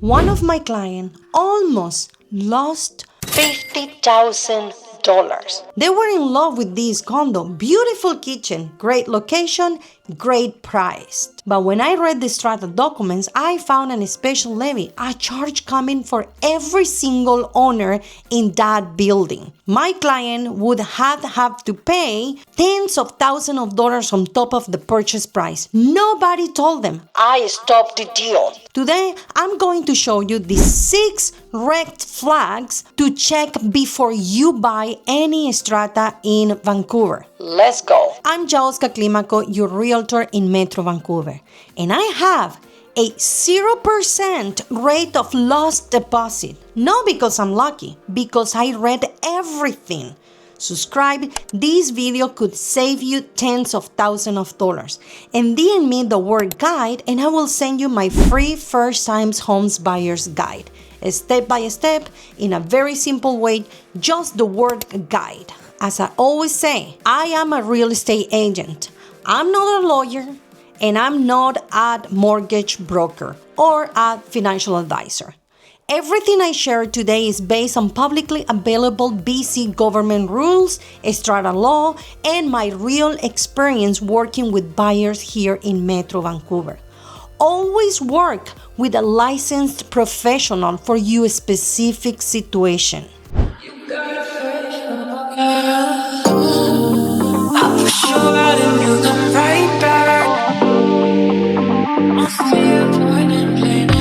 One of my clients almost lost $50,000. They were in love with this condo. Beautiful kitchen, great location, great price. But when I read the Strata documents, I found a special levy, a charge coming for every single owner in that building. My client would have to pay tens of thousands of dollars on top of the purchase price. Nobody told them. I stopped the deal. Today, I'm going to show you the 6 red flags to check before you buy any strata in Vancouver. Let's go. I'm Yaoska, your realtor in Metro Vancouver, and I have a 0% rate of lost deposit. Not because I'm lucky, because I read everything. Subscribe. This video could save you tens of thousands of dollars. And DM me the word guide and I will send you my free first time homes buyers guide. Step by step, in a very simple way, just the word guide. As I always say, I am a real estate agent. I'm not a lawyer and I'm not a mortgage broker or a financial advisor. Everything I share today is based on publicly available BC government rules, strata law, and my real experience working with buyers here in Metro Vancouver. Always work with a licensed professional for your specific situation. I'll push you out and you come right back. I'll see you point and blame it.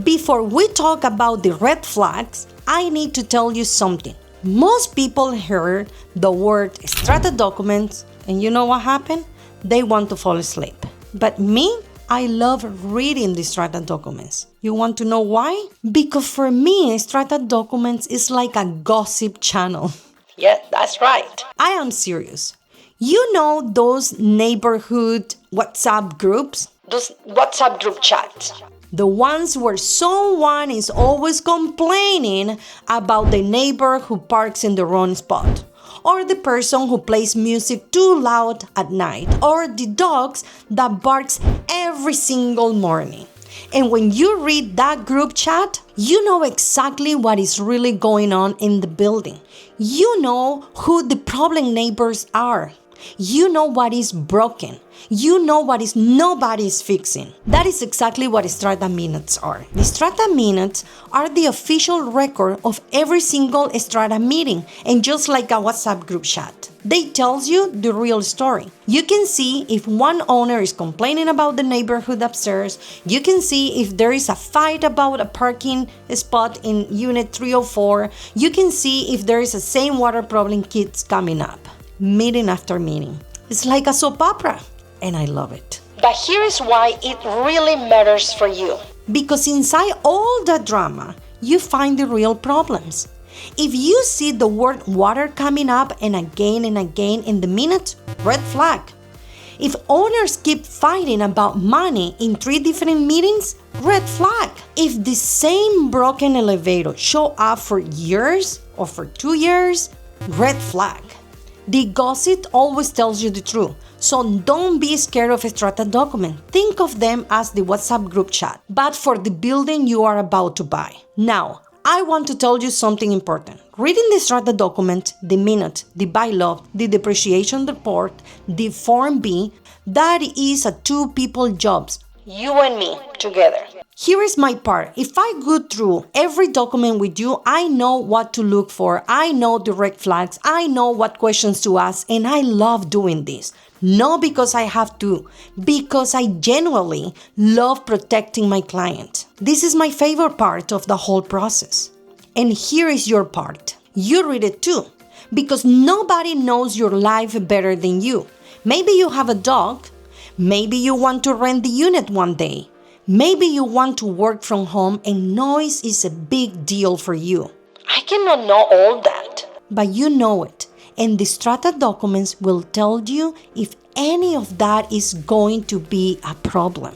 Before we talk about the red flags, I need to tell you something. Most people heard the word strata documents, and you know what happened? They want to fall asleep. But me, I love reading the strata documents. You want to know why? Because for me, strata documents is like a gossip channel. Yeah, that's right. I am serious. You know those neighborhood WhatsApp groups? Those WhatsApp group chats. The ones where someone is always complaining about the neighbor who parks in the wrong spot, or the person who plays music too loud at night, or the dogs that barks every single morning. And when you read that group chat, you know exactly what is really going on in the building. You know who the problem neighbors are. You know what is broken. You know what is nobody is fixing. That is exactly what Strata Minutes are. The Strata Minutes are the official record of every single Strata meeting, and just like a WhatsApp group chat, they tells you the real story. You can see if one owner is complaining about the neighborhood upstairs. You can see if there is a fight about a parking spot in unit 304. You can see if there is a same water problem keeps coming up. Meeting after meeting. It's like a soap opera, and I love it. But here is why it really matters for you. Because inside all the drama, you find the real problems. If you see the word water coming up and again in the minute, red flag. If owners keep fighting about money in 3 different meetings, red flag. If the same broken elevator show up for years or for 2 years, red flag. The gossip always tells you the truth, so don't be scared of a strata document. Think of them as the WhatsApp group chat, but for the building you are about to buy. Now, I want to tell you something important. Reading the strata document, the minute, the bylaw, the depreciation report, the Form B, that is a 2 people jobs. You and me together. Here is my part. If I go through every document with you, I know what to look for. I know the red flags. I know what questions to ask. And I love doing this. Not because I have to, because I genuinely love protecting my client. This is my favorite part of the whole process. And here is your part. You read it too, because nobody knows your life better than you. Maybe you have a dog. Maybe you want to rent the unit one day. Maybe you want to work from home and noise is a big deal for you. I cannot know all that. But you know it. And the strata documents will tell you if any of that is going to be a problem.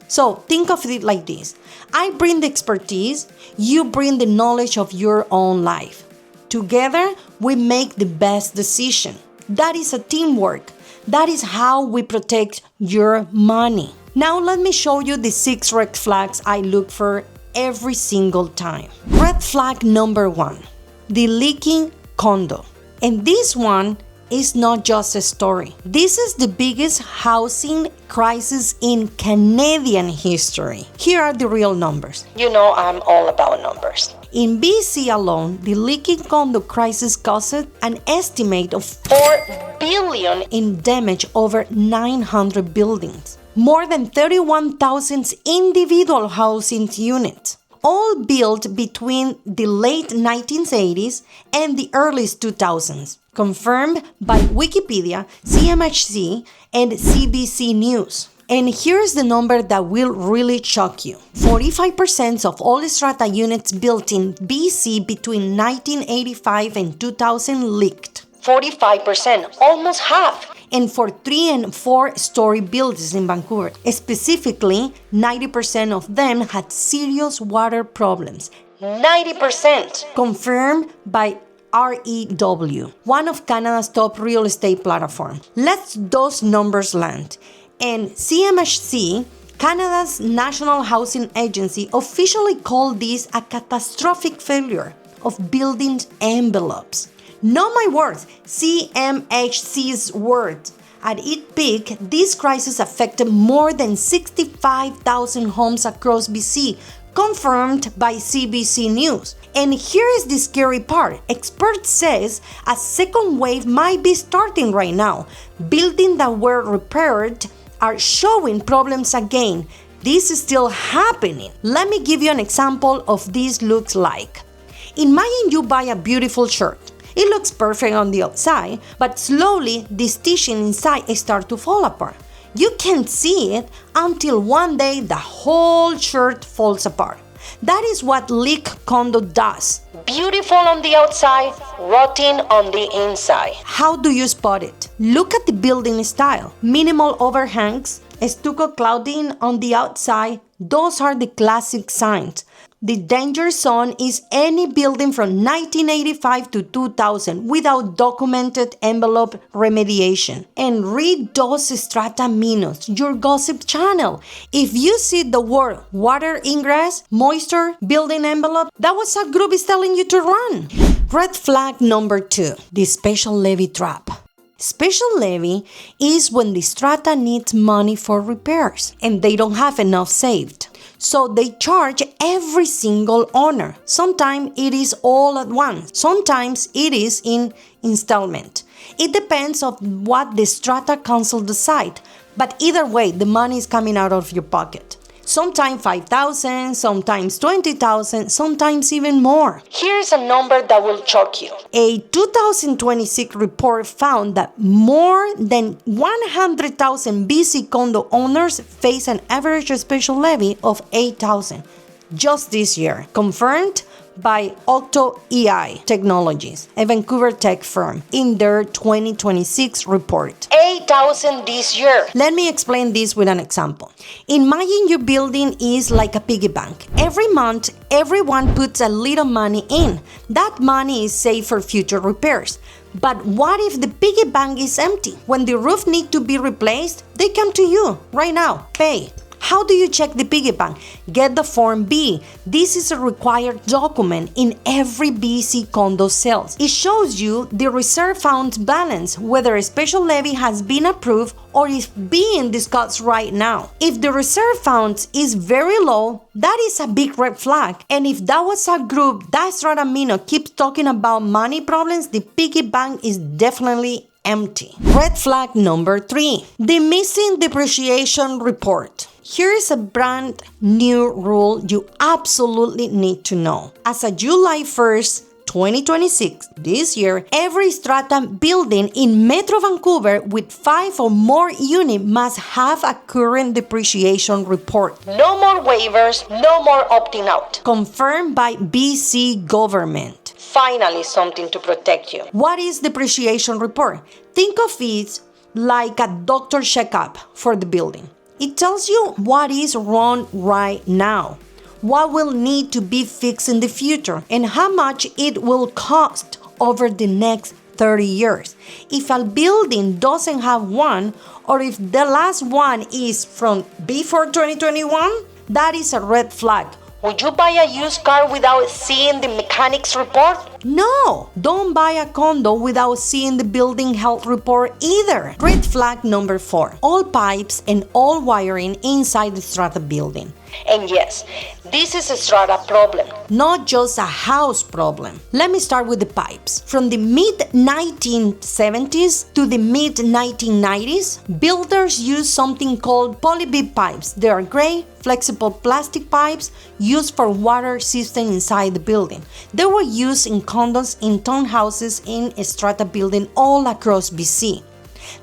So think of it like this. I bring the expertise, you bring the knowledge of your own life. Together, we make the best decision. That is a teamwork. That is how we protect your money. Now let me show you the 6 red flags I look for every single time. Red flag number 1, the leaking condo. And this one is not just a story. This is the biggest housing crisis in Canadian history. Here are the real numbers. You know I'm all about numbers. In BC alone, the leaking condo crisis caused an estimate of $4 billion in damage over 900 buildings. More than 31,000 individual housing units, all built between the late 1980s and the early 2000s, confirmed by Wikipedia, CMHC, and CBC News. And here's the number that will really shock you. 45% of all Strata units built in BC between 1985 and 2000 leaked. 45%, almost half. And for 3 and 4 story buildings in Vancouver, specifically, 90% of them had serious water problems. 90%! Confirmed by REW, one of Canada's top real estate platforms. Let those numbers land. And CMHC, Canada's National Housing Agency, officially called this a catastrophic failure of building envelopes. Not my words, CMHC's words. At its peak, this crisis affected more than 65,000 homes across BC, confirmed by CBC News. And here is the scary part. Experts says a second wave might be starting right now. Buildings that were repaired are showing problems again. This is still happening. Let me give you an example of this looks like. Imagine you buy a beautiful shirt. It looks perfect on the outside, but slowly the stitching inside starts to fall apart. You can't see it until one day the whole shirt falls apart. That is what leak condo does. Beautiful on the outside, rotting on the inside. How do you spot it? Look at the building style. Minimal overhangs, stucco cladding on the outside. Those are the classic signs. The danger zone is any building from 1985 to 2000 without documented envelope remediation. And read those strata minutes, your gossip channel. If you see the word water ingress, moisture, building envelope, that was a group is telling you to run. Red flag number 2, the special levy trap. Special levy is when the strata needs money for repairs and they don't have enough saved. So they charge every single owner. Sometimes it is all at once. Sometimes it is in installment. It depends on what the Strata Council decide. But either way, the money is coming out of your pocket. Sometimes 5,000, sometimes 20,000, sometimes even more. Here's a number that will shock you. A 2026 report found that more than 100,000 BC condo owners face an average special levy of 8,000 just this year, confirmed by Octo EI Technologies, a Vancouver tech firm, in their 2026 report. 8,000 this year. Let me explain this with an example. Imagine your building is like a piggy bank. Every month, everyone puts a little money in. That money is saved for future repairs. But what if the piggy bank is empty? When the roof needs to be replaced, they come to you right now, pay. How do you check the piggy bank? Get the Form B. This is a required document in every BC condo sales. It shows you the reserve funds balance, whether a special levy has been approved or is being discussed right now. If the reserve funds is very low, that is a big red flag. And if that was a group that Strata keeps talking about money problems, the piggy bank is definitely empty. Red flag number 3, the missing depreciation report. Here is a brand new rule you absolutely need to know. As of July 1st, 2026, this year, every Strata building in Metro Vancouver with 5 or more units must have a current depreciation report. No more waivers, no more opting out. Confirmed by BC government. Finally, something to protect you. What is depreciation report? Think of it like a doctor checkup for the building. It tells you what is wrong right now, what will need to be fixed in the future, and how much it will cost over the next 30 years. If a building doesn't have one, or if the last one is from before 2021, that is a red flag. Would you buy a used car without seeing the mechanic's report? No, don't buy a condo without seeing the building health report either. Red flag number 4, all pipes and all wiring inside the Strata building. And yes, this is a Strata problem, not just a house problem. Let me start with the pipes. From the mid-1970s to the mid-1990s, builders used something called poly-bead pipes. They are gray, flexible plastic pipes used for water system inside the building. They were used in condos, in townhouses, in a Strata building all across BC.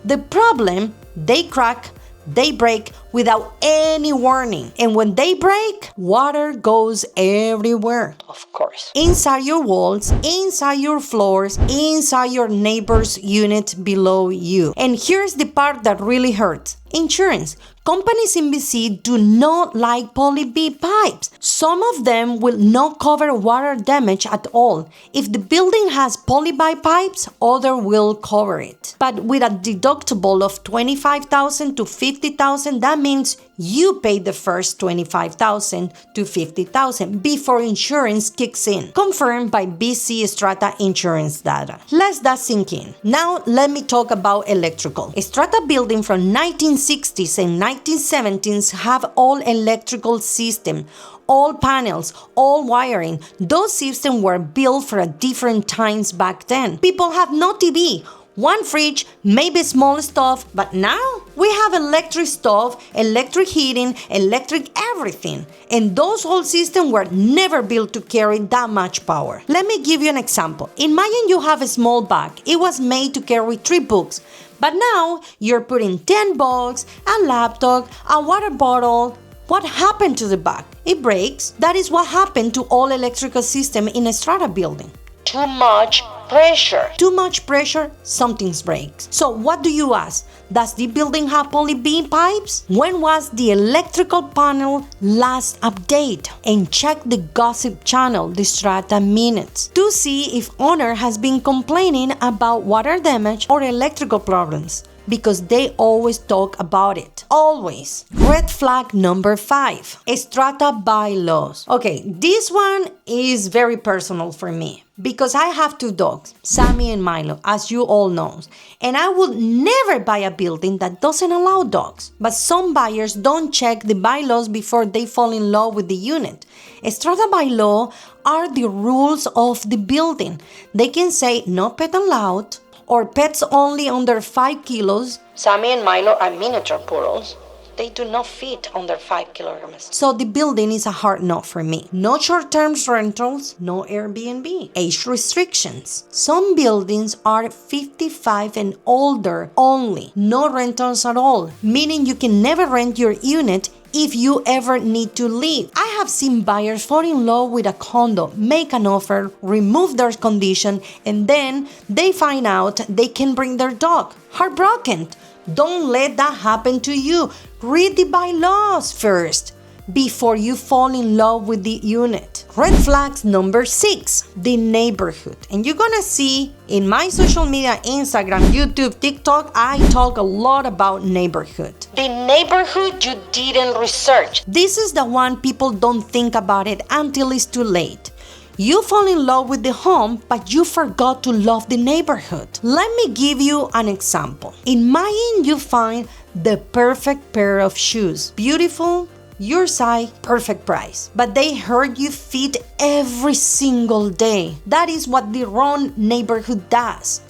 The problem, they crack, they break without any warning. And when they break, water goes everywhere. Of course. Inside your walls, inside your floors, inside your neighbor's unit below you. And here's the part that really hurts. Insurance. Companies in BC do not like poly-bead pipes. Some of them will not cover water damage at all. If the building has poly-bead pipes, others will cover it. But with a deductible of $25,000 to $50,000, that means you pay the first $25,000 to $50,000 before insurance kicks in. Confirmed by BC Strata insurance data. Let that sink in. Now let me talk about electrical. A Strata building from 1960s and 1970s have all electrical system, all panels, all wiring. Those systems were built for different times back then. People have no TV, one fridge, maybe small stuff, but now we have electric stove, electric heating, electric everything. And those old systems were never built to carry that much power. Let me give you an example. Imagine you have a small bag. It was made to carry 3 books. But now you're putting 10 books, a laptop, a water bottle. What happened to the bag? It breaks. That is what happened to all electrical system in a Strata building. Too much pressure. Too much pressure, something breaks. So what do you ask? Does the building have poly-bead pipes? When was the electrical panel last update? And check the gossip channel, the Strata Minutes, to see if owner has been complaining about water damage or electrical problems, because they always talk about it. Always. Red flag number 5, Strata bylaws. Okay, this one is very personal for me because I have 2 dogs, Sammy and Milo, as you all know. And I would never buy a building that doesn't allow dogs. But some buyers don't check the bylaws before they fall in love with the unit. Strata bylaw are the rules of the building. They can say no pet allowed, or pets only under 5 kilos. Sammy and Milo are miniature poodles. They do not fit under 5 kilograms. So the building is a hard no for me. No short-term rentals, no Airbnb. Age restrictions. Some buildings are 55 and older only. No rentals at all, meaning you can never rent your unit if you ever need to leave. I have seen buyers fall in love with a condo, make an offer, remove their condition, and then they find out they can bring their dog. Heartbroken. Don't let that happen to you. Read the bylaws first before you fall in love with the unit. Red flags number 6, the neighborhood. And you're gonna see in my social media, Instagram, YouTube, TikTok, I talk a lot about neighborhood. The neighborhood you didn't research. This is the one people don't think about it until it's too late. You fall in love with the home, but you forgot to love the neighborhood. Let me give you an example. Imagine you find the perfect pair of shoes. Beautiful, your size, perfect price. But they hurt your feet every single day. That is what the wrong neighborhood does.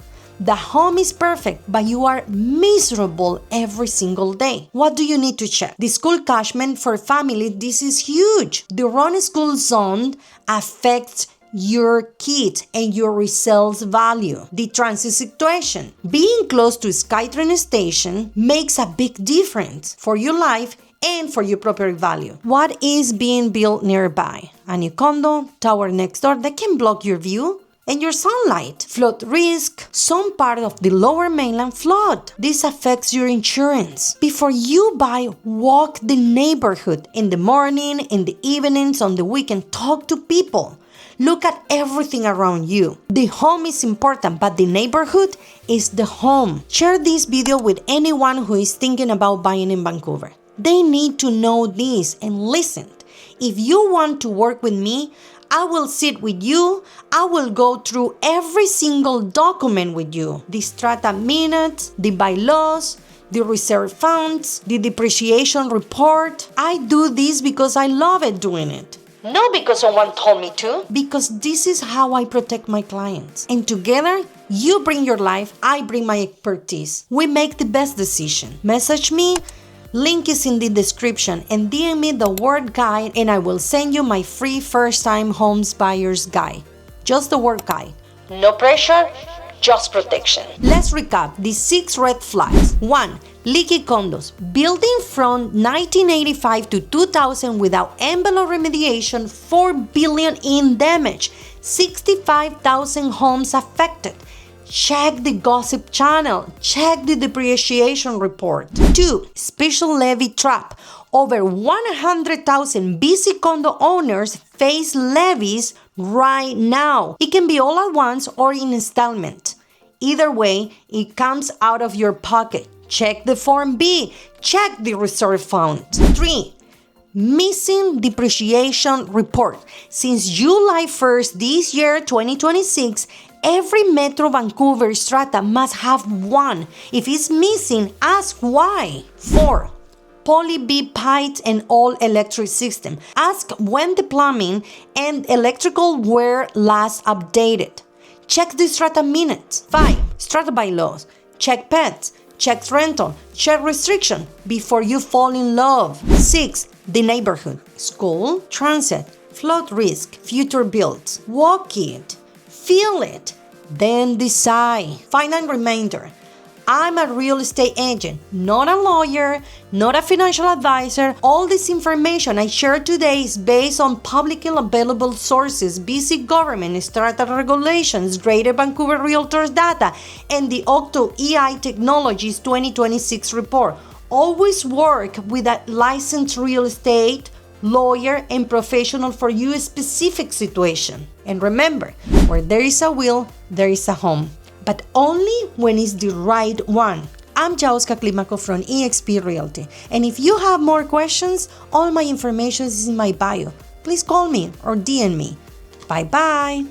The home is perfect, but you are miserable every single day. What do you need to check? The school catchment for family, this is huge. The wrong school zone affects your kids and your resale value. The transit situation. Being close to SkyTrain station makes a big difference for your life and for your property value. What is being built nearby? A new condo, tower next door that can block your view and your sunlight. Flood risk. Some part of the lower mainland flood. This affects your insurance. Before you buy, walk the neighborhood in the morning, in the evenings, on the weekend. Talk to people. Look at everything around you. The home is important, but the neighborhood is the home. Share this video with anyone who is thinking about buying in Vancouver. They need to know this and listen. If you want to work with me, I will sit with you. I will go through every single document with you. The strata minutes, the bylaws, the reserve funds, the depreciation report. I do this because I love it doing it. Not because someone told me to. Because this is how I protect my clients. And together, you bring your life, I bring my expertise. We make the best decision. Message me. Link is in the description, and DM me the word guide and I will send you my free first-time homes buyer's guide. Just the word guide. No pressure, just protection. Let's recap the 6 red flags. 1. Leaky condos. Building from 1985 to 2000 without envelope remediation, 4 billion in damage, 65,000 homes affected. Check the gossip channel. Check the depreciation report. 2. Special levy trap. Over 100,000 BC condo owners face levies right now. It can be all at once or in installment. Either way, it comes out of your pocket. Check the Form B. Check the reserve fund. 3. Missing depreciation report. Since July 1st this year, 2026, every Metro Vancouver strata must have one. If it's missing, ask why. 4. Poly B pipes and all electric system. Ask when the plumbing and electrical were last updated. Check the strata minutes. 5. Strata bylaws. Check pets. Check rental. Check restriction before you fall in love. 6. The neighborhood. School, transit, flood risk, future builds. Walk it. Feel it, then decide. Final reminder, I'm a real estate agent, not a lawyer, not a financial advisor. All this information I share today is based on publicly available sources, BC government, strata regulations, Greater Vancouver Realtors data, and the Octo EI Technologies 2026 report. Always work with a licensed real estate lawyer and professional for your specific situation. And remember, where there is a will, there is a home, but only when it's the right one. I'm Yaoska from eXp Realty, and if you have more questions, all my information is in my bio. Please call me or DM me. Bye-bye.